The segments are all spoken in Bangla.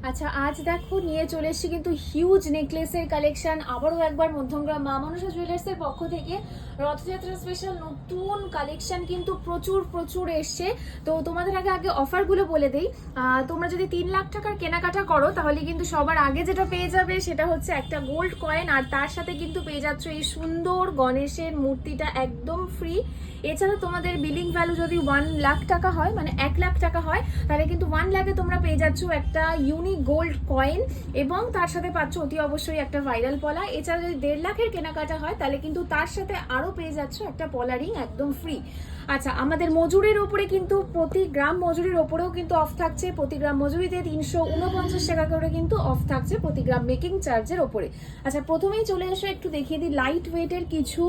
আচ্ছা, আজ দেখো নিয়ে চলে এসেছি কিন্তু হিউজ নেকলেসের কালেকশন। আবারও একবার মধ্যমগ্রাম মা মনসা জুয়েলার্সের পক্ষ থেকে রথযাত্রা স্পেশাল নতুন কালেকশন কিন্তু প্রচুর প্রচুর এসছে। তো তোমাদের আগে আগে অফারগুলো বলে দেই। তোমরা যদি 3 লাখ টাকার কেনাকাটা করো তাহলে কিন্তু সবার আগে যেটা পেয়ে যাবে সেটা হচ্ছে একটা গোল্ড কয়েন, আর তার সাথে কিন্তু পেয়ে যাচ্ছ এই সুন্দর গণেশের মূর্তিটা একদম ফ্রি। এছাড়া তোমাদের বিলিং ভ্যালু যদি 1 লাখ টাকা হয়, মানে 1 লাখ টাকা হয়, তাহলে কিন্তু 1 লাখে তোমরা পেয়ে যাচ্ছ একটা ইউনিক গোল্ড কয়েন এবং তার সাথে পাচ্ছ অতি অবশ্যই একটা ভাইরাল পলা। এছাড়া যদি 1.5 লাখের কেনাকাটা হয় তাহলে কিন্তু তার সাথে আরো পেয়ে যাচ্ছ একটা পলা রিং একদম ফ্রি। আচ্ছা, আমাদের মজুরির উপরে কিন্তু প্রতি গ্রাম মজুরির ওপরেও কিন্তু অফ থাকছে। প্রতি গ্রাম মজুরিতে 349 টাকা করে কিন্তু অফ থাকছে প্রতি গ্রাম মেকিং চার্জের ওপরে। আচ্ছা, প্রথমেই চলে এসো একটু দেখিয়ে দিই লাইট ওয়েটের কিছু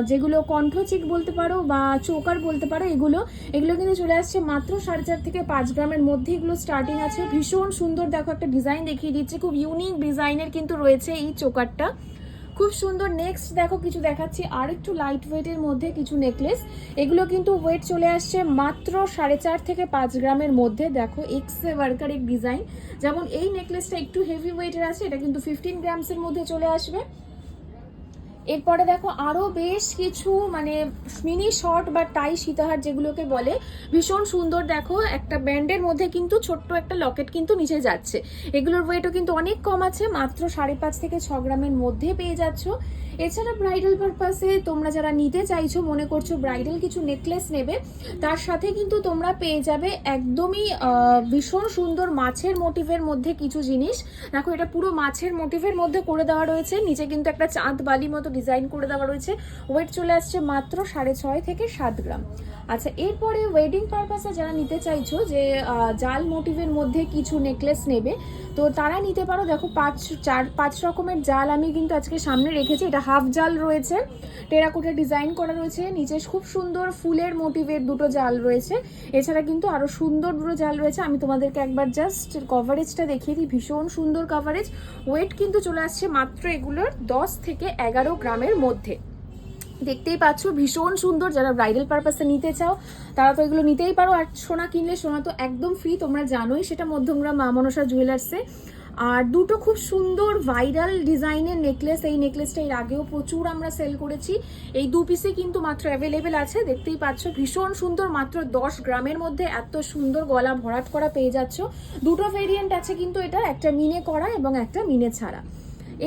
যেগুলো কণ্ঠচিক বলতে পারো বা চোকার বলতে পারো, এগুলো কিন্তু চলে আসছে মাত্র 4.5 থেকে 5 গ্রামের মধ্যে এগুলো স্টার্টিং আছে। ভীষণ সুন্দর, দেখো একটা ডিজাইন দেখিয়ে দিচ্ছে, খুব ইউনিক ডিজাইনের কিন্তু রয়েছে এই চোকারটা, খুব সুন্দর। নেক্সট দেখো কিছু দেখাচ্ছি আর একটু লাইট ওয়েটের মধ্যে কিছু নেকলেস। এগুলো কিন্তু ওয়েট চলে আসছে মাত্র 4.5 থেকে 5 গ্রামের মধ্যে। দেখো এক্সে ওয়ার্কার এক ডিজাইন, যেমন এই নেকলেসটা একটু হেভি ওয়েটের আছে, এটা কিন্তু 15 গ্রামসের মধ্যে চলে আসবে। এরপরে দেখো আরো বেশ কিছু মানে মিনি শর্ট বা টাই সীতাহার যেগুলোকে বলে, ভীষণ সুন্দর। দেখো একটা ব্যান্ডের মধ্যে কিন্তু ছোট্ট একটা লকেট কিন্তু নিচে যাচ্ছে। এগুলোর ওয়েটও কিন্তু অনেক কম আছে, মাত্র 5.5 থেকে 6 গ্রামের মধ্যে পেয়ে যাচ্ছ। এছাড়া ব্রাইডাল পারপাসে তোমরা যারা নিতে চাইছো, মনে করছো ব্রাইডাল কিছু নেকলেস নেবে, তার সাথে কিন্তু তোমরা পেয়ে যাবে একদমই ভীষণ সুন্দর মাছের মোটিভের মধ্যে কিছু জিনিস। দেখো এটা পুরো মাছের মোটিভের মধ্যে করে দেওয়া রয়েছে, নিচে কিন্তু একটা চাঁদ বালি মতো ডিজাইন করে দেওয়া রয়েছে। ওয়েট চলে আসছে মাত্র 6.5 থেকে 7 গ্রাম। আচ্ছা, এরপরে ওয়েডিং পারপাসে যারা নিতে চাইছো যে জাল মোটিভের মধ্যে কিছু নেকলেস নেবে, তো তারা নিতে পারো। দেখো 5 রকমের জাল আমি কিন্তু আজকে সামনে রেখেছি। এটা হাফ জাল রয়েছে, টেরাকোটা ডিজাইন করা রয়েছে, নিচে খুব সুন্দর ফুলের মোটিভের দুটো জাল রয়েছে। এছাড়া কিন্তু আরো সুন্দর দুটো জাল রয়েছে, আমি তোমাদেরকে একবার জাস্ট কভারেজটা দেখিয়ে দিই। ভীষণ সুন্দর কভারেজ। ওয়েট কিন্তু চলে আসছে মাত্র এগুলোর 10 থেকে 11 গ্রামের মধ্যে। দেখতেই পাচ্ছ ভীষণ সুন্দর। যারা ব্রাইডাল পারপাসে নিতে চাও তারা তো এগুলো নিতেই পারো। আর সোনা কিনলে সোনা তো একদম ফ্রি, তোমরা জানোই সেটা মধ্যমগ্রাম মা মনসা জুয়েলার্সে। আর দুটো খুব সুন্দর ভাইরাল ডিজাইনের নেকলেস, এই নেকলেসটা এর আগেও প্রচুর আমরা সেল করেছি। এই 2 পিসে কিন্তু মাত্র অ্যাভেলেবেল আছে, দেখতেই পাচ্ছ ভীষণ সুন্দর। মাত্র 10 গ্রামের মধ্যে এত সুন্দর গলা ভরাট করা পেয়ে যাচ্ছ। দুটো ভেরিয়েন্ট আছে কিন্তু এটা, একটা মিনে করা এবং একটা মিনে ছাড়া।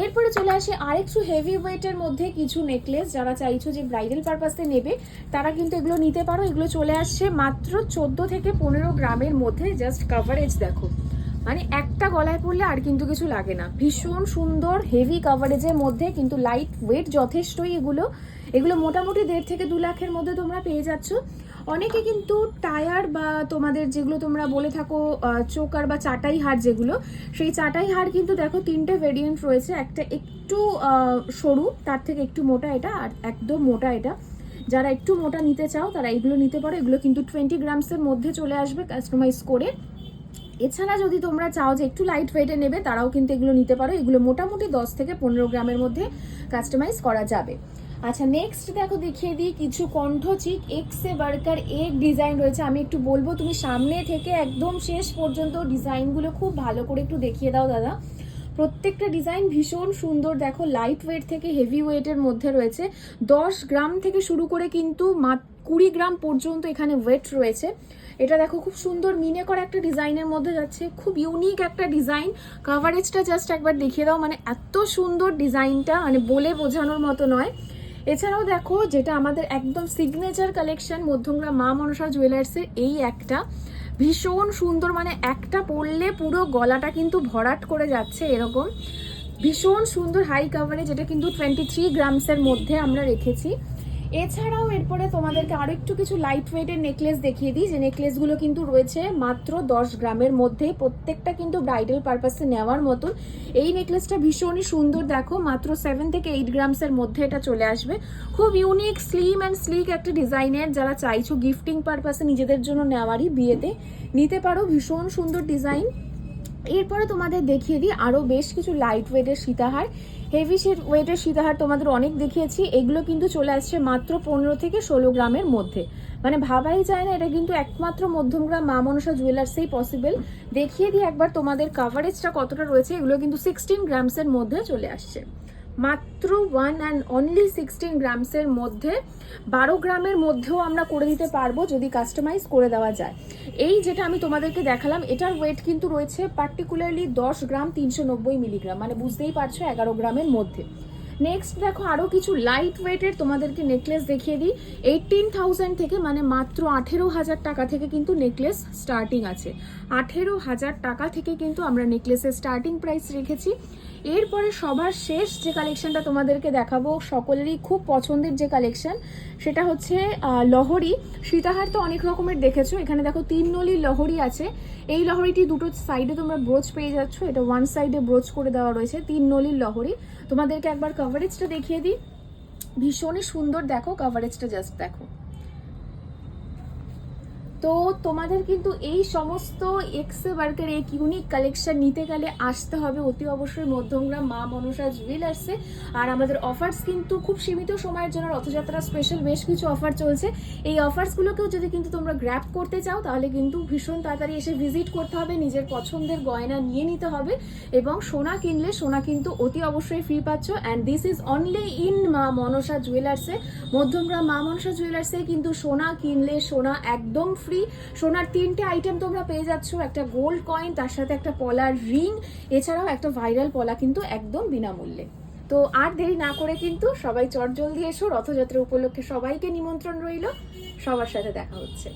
এরপরে চলে আসে আরেকটু হেভি ওয়েটের মধ্যে কিছু নেকলেস। যারা চাইছো যে ব্রাইডাল পারপাসে নেবে তারা কিন্তু এগুলো নিতে পারো। এগুলো চলে আসছে মাত্র 14 থেকে 15 গ্রামের মধ্যে। জাস্ট কাভারেজ দেখো, মানে একটা গলায় পড়লে আর কিন্তু কিছু লাগে না। ভীষণ সুন্দর হেভি কাভারেজের মধ্যে, কিন্তু লাইট ওয়েট যথেষ্টই। এগুলো মোটামুটি 1.5 থেকে 2 লাখের মধ্যে তোমরা পেয়ে যাচ্ছ। অনেকে কিন্তু টায়ার বা তোমাদের যেগুলো তোমরা বলে থাকো চোকার বা চাটাই হার, যেগুলো সেই চাটাই হার কিন্তু দেখো 3টে ভেরিয়েন্ট রয়েছে। একটা একটু সরু, তার থেকে একটু মোটা এটা, আর একদম মোটা এটা। যারা একটু মোটা নিতে চাও তারা এগুলো নিতে পারো। এগুলো কিন্তু 20 গ্রামসের মধ্যে চলে আসবে কাস্টমাইজ করে। এছাড়া যদি তোমরা চাও যে একটু লাইট ওয়েটে নেবে তারাও কিন্তু এগুলো নিতে পারো। এগুলো মোটামুটি 10 থেকে 15 গ্রামের মধ্যে কাস্টমাইজ করা যাবে। আচ্ছা, নেক্সট দেখো দেখিয়ে দিই কিছু কণ্ঠচিক এক্সে বার্কার এক ডিজাইন রয়েছে। আমি একটু বলবো তুমি সামনে থেকে একদম শেষ পর্যন্ত ডিজাইনগুলো খুব ভালো করে একটু দেখিয়ে দাও দাদা। প্রত্যেকটা ডিজাইন ভীষণ সুন্দর। দেখো লাইট ওয়েট থেকে হেভি ওয়েটের মধ্যে রয়েছে। 10 গ্রাম থেকে শুরু করে কিন্তু 20 গ্রাম পর্যন্ত এখানে ওয়েট রয়েছে। এটা দেখো খুব সুন্দর মিনে করা একটা ডিজাইনের মধ্যে যাচ্ছে, খুব ইউনিক একটা ডিজাইন। কভারেজটা জাস্ট একবার দেখিয়ে দাও, মানে এত সুন্দর ডিজাইনটা, মানে বলে বোঝানোর মতো নয়। এছাড়াও দেখো যেটা আমাদের একদম সিগনেচার কালেকশন মধ্যমগ্রাম মা মনসা জুয়েলার্সের, এই একটা ভীষণ সুন্দর, মানে একটা পরলে পুরো গলাটা কিন্তু ভরাট করে যাচ্ছে এরকম। ভীষণ সুন্দর হাই কাভারেজ, এটা কিন্তু 23 গ্রামসের মধ্যে আমরা রেখেছি। এছাড়াও এরপরে তোমাদেরকে আরো একটু কিছু লাইট ওয়েটের নেকলেস দেখিয়ে দিই, যে নেকলেসগুলো কিন্তু রয়েছে মাত্র 10 গ্রামের মধ্যে। প্রত্যেকটা কিন্তু ব্রাইডাল পারপাসে নেওয়ার মতন। এই নেকলেসটা ভীষণই সুন্দর, দেখো মাত্র 7 থেকে 8 গ্রামসের মধ্যে এটা চলে আসবে। খুব ইউনিক স্লিম অ্যান্ড স্লিক একটা ডিজাইনের। যারা চাইছো গিফটিং পারপাসে নিজেদের জন্য নেওয়ারই, বিয়েতে নিতে পারো। ভীষণ সুন্দর ডিজাইন। এরপরে তোমাদের দেখিয়ে দিই আরও বেশ কিছু লাইট ওয়েটের সীতাহার। হেভি ওয়েটের সীতাহার তোমাদের অনেক দেখিয়েছি, এগুলো কিন্তু চলে আসছে মাত্র 15 থেকে 16 গ্রামের মধ্যে। মানে ভাবাই যায় না, এটা কিন্তু একমাত্র মধ্যমগ্রাম মা মনসা জুয়েলার্সেই পসিবল। দেখিয়ে দিই একবার তোমাদের কাভারেজটা কতটা রয়েছে। এগুলো কিন্তু 16 গ্রামসের মধ্যে চলে আসছে, মাত্র 1 অ্যান্ড অনলি 16 গ্রামসের মধ্যে। 12 গ্রামের মধ্যেও আমরা করে দিতে পারবো যদি কাস্টমাইজ করে দেওয়া যায়। এই যেটা আমি তোমাদেরকে দেখালাম এটার ওয়েট কিন্তু রয়েছে পার্টিকুলারলি 10 গ্রাম 390 মিলিগ্রাম, মানে বুঝতেই পারছো 11 গ্রামের মধ্যে। নেক্সট দেখো আরও কিছু লাইট ওয়েটের তোমাদেরকে নেকলেস দেখিয়ে দিই। 18,000 থেকে, মানে মাত্র 18,000 টাকা থেকে কিন্তু নেকলেস স্টার্টিং আছে। 18,000 টাকা থেকে কিন্তু আমরা নেকলেসের স্টার্টিং প্রাইস রেখেছি। এরপরে সবার শেষ যে কালেকশনটা তোমাদেরকে দেখাবো, সকলেরই খুব পছন্দের যে কালেকশন, সেটা হচ্ছে লহরি। সীতাহার তো অনেক রকমের দেখেছো, এখানে দেখো 3 নলির লহরি আছে। এই লহরিটি দুটো সাইডে তোমরা ব্রোচ পেয়ে যাচ্ছ, এটা ওয়ান সাইডে ব্রোচ করে দেওয়া রয়েছে। 3 নলির লহরি তোমাদেরকে একবার কভারেজটা দেখিয়ে দিই, ভীষণই সুন্দর। দেখো কভারেজটা জাস্ট দেখো। তো তোমাদের কিন্তু এই সমস্ত এক্সে ওয়ার্কের এক ইউনিক কালেকশন নিতে গেলে আসতে হবে অতি অবশ্যই মধ্যমগ্রাম মা মনসা জুয়েলার্সে। আর আমাদের অফার্স কিন্তু খুব সীমিত সময়ের জন্য, রথযাত্রা স্পেশাল বেশ কিছু অফার চলছে। এই অফার্সগুলোকেও যদি কিন্তু তোমরা গ্র্যাব করতে চাও তাহলে কিন্তু ভীষণ তাড়াতাড়ি এসে ভিজিট করতে হবে, নিজের পছন্দের গয়না নিয়ে নিতে হবে। এবং সোনা কিনলে সোনা কিন্তু অতি অবশ্যই ফ্রি পাচ্ছ। And this is only in মা মনসা জুয়েলার্সে। মধ্যমগ্রাম মা মনসা জুয়েলার্সে কিন্তু সোনা কিনলে সোনা একদম ফ্রি। সোনার 3টে আইটেম তোমরা পেয়ে যাচ্ছ, একটা গোল্ড কয়েন, তার সাথে একটা পলার রিং, এছাড়াও একটা ভাইরাল পলা কিন্তু একদম বিনামূল্যে। তো আর দেরি না করে কিন্তু সবাই চটজলদি এসো, রথযাত্রা উপলক্ষে সবাইকে নিমন্ত্রণ রইল, সবার সাথে দেখা হচ্ছে।